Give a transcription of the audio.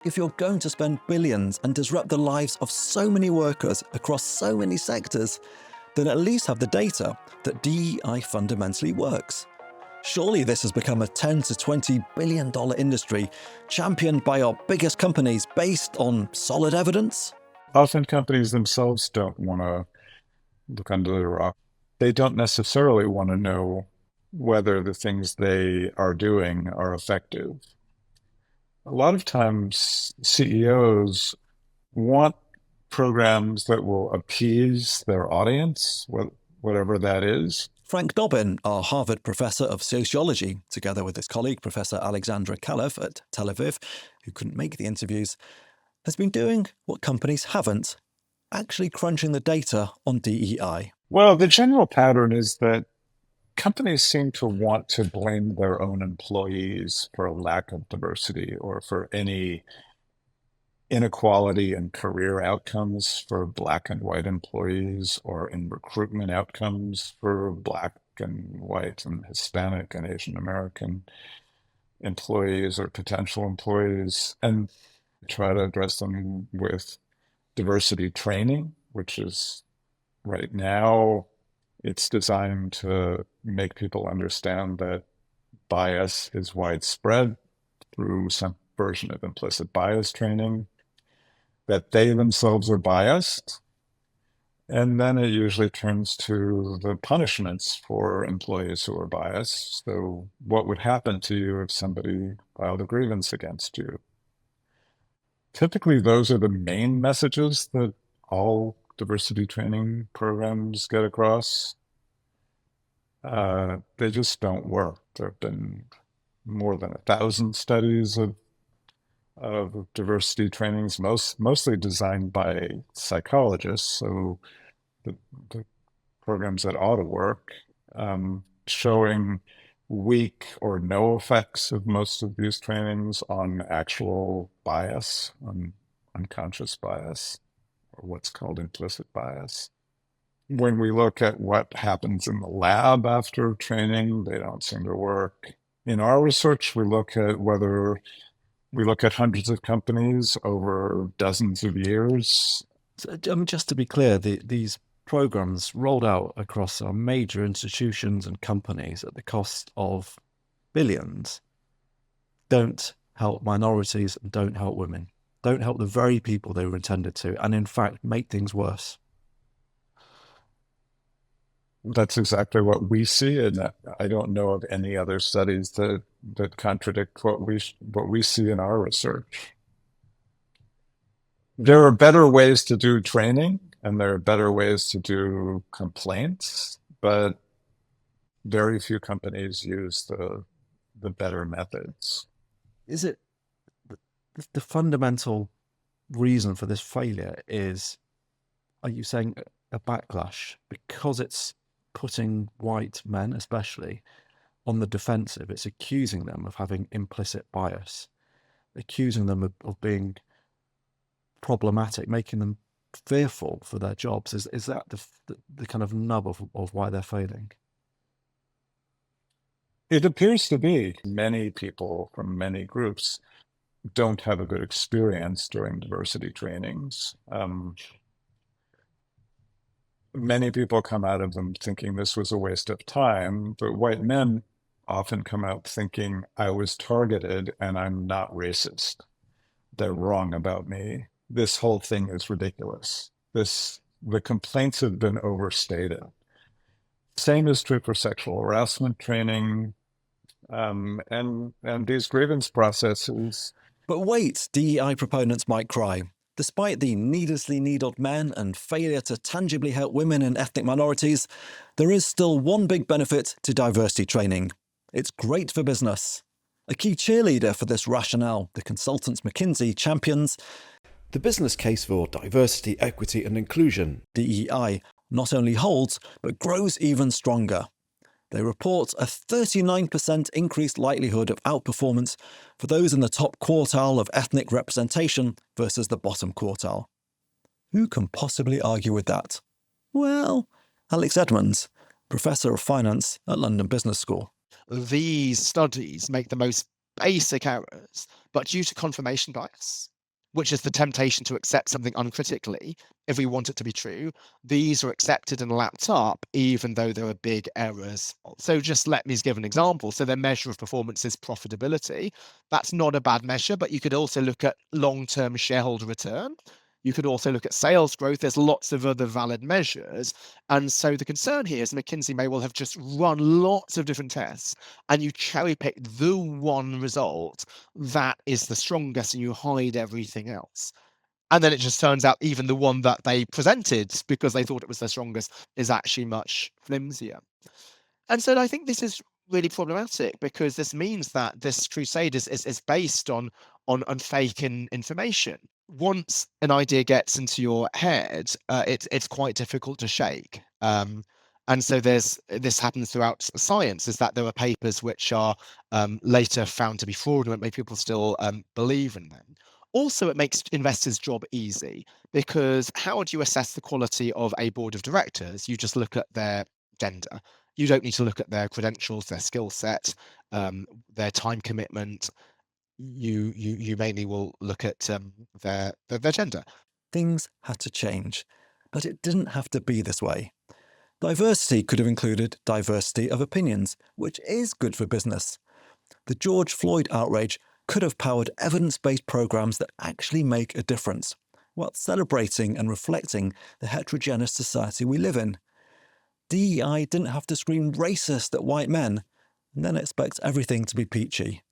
If you're going to spend billions and disrupt the lives of so many workers across so many sectors, then at least have the data that DEI fundamentally works. Surely this has become a $10 to $20 billion industry championed by our biggest companies based on solid evidence? Often companies themselves don't want to look under the rock. They don't necessarily want to know whether the things they are doing are effective. A lot of times, CEOs want programs that will appease their audience, whatever that is. Frank Dobbin, our Harvard professor of sociology, together with his colleague, Professor Alexandra Kalev at Tel Aviv, who couldn't make the interviews, has been doing what companies haven't, actually crunching the data on DEI. Well, the general pattern is that companies seem to want to blame their own employees for a lack of diversity or for any inequality in career outcomes for Black and white employees or in recruitment outcomes for Black and white and Hispanic and Asian American employees or potential employees, and try to address them with diversity training, which is right now, it's designed to make people understand that bias is widespread through some version of implicit bias training, that they themselves are biased. And then it usually turns to the punishments for employees who are biased. So what would happen to you if somebody filed a grievance against you? Typically, those are the main messages that all diversity training programs get across. They just don't work. There have been more than 1,000 studies of diversity trainings, mostly designed by psychologists. So the programs that ought to work, showing weak or no effects of most of these trainings on actual bias, on unconscious bias, or what's called implicit bias. When we look at what happens in the lab after training, they don't seem to work. In our research, we look at hundreds of companies over dozens of years. So, just to be clear, these programs rolled out across our major institutions and companies at the cost of billions don't help minorities and don't help women, don't help the very people they were intended to, and in fact make things worse. That's exactly what we see, and I don't know of any other studies that contradict what we see in our research. There are better ways to do training, and there are better ways to do complaints, but very few companies use the better methods. Is it the fundamental reason for this failure is, are you saying a backlash because it's putting white men especially on the defensive? It's accusing them of having implicit bias, accusing them of being problematic, making them fearful for their jobs. Is that the kind of nub of why they're failing? It appears to be. Many people from many groups don't have a good experience during diversity trainings. Many people come out of them thinking this was a waste of time, but white men often come out thinking I was targeted and I'm not racist. They're wrong about me. This whole thing is ridiculous. The complaints have been overstated. Same is true for sexual harassment training, and these grievance processes. But wait, DEI proponents might cry. Despite the needlessly needled men and failure to tangibly help women and ethnic minorities, there is still one big benefit to diversity training. It's great for business. A key cheerleader for this rationale, the consultants McKinsey champions, the business case for diversity, equity and inclusion, DEI, not only holds, but grows even stronger. They report a 39% increased likelihood of outperformance for those in the top quartile of ethnic representation versus the bottom quartile. Who can possibly argue with that? Well, Alex Edmonds, Professor of Finance at London Business School. These studies make the most basic errors, but due to confirmation bias, which is the temptation to accept something uncritically if we want it to be true, these are accepted and lapped up even though there are big errors. So just let me give an example. So their measure of performance is profitability. That's not a bad measure, but you could also look at long-term shareholder return. You could also look at sales growth. There's lots of other valid measures. And so the concern here is McKinsey may well have just run lots of different tests and you cherry pick the one result that is the strongest and you hide everything else. And then it just turns out even the one that they presented because they thought it was the strongest is actually much flimsier. And so I think this is really problematic because this means that this crusade is based on fake information. Once an idea gets into your head, it's quite difficult to shake. And so this happens throughout science, is that there are papers which are later found to be fraudulent, but people still believe in them. Also, it makes investors' job easy because how do you assess the quality of a board of directors? You just look at their gender. You don't need to look at their credentials, their skill set, their time commitment. You mainly will look at their gender. Things had to change, but it didn't have to be this way. Diversity could have included diversity of opinions, which is good for business. The George Floyd outrage could have powered evidence-based programs that actually make a difference, while celebrating and reflecting the heterogeneous society we live in. DEI didn't have to scream racist at white men, and then expect everything to be peachy.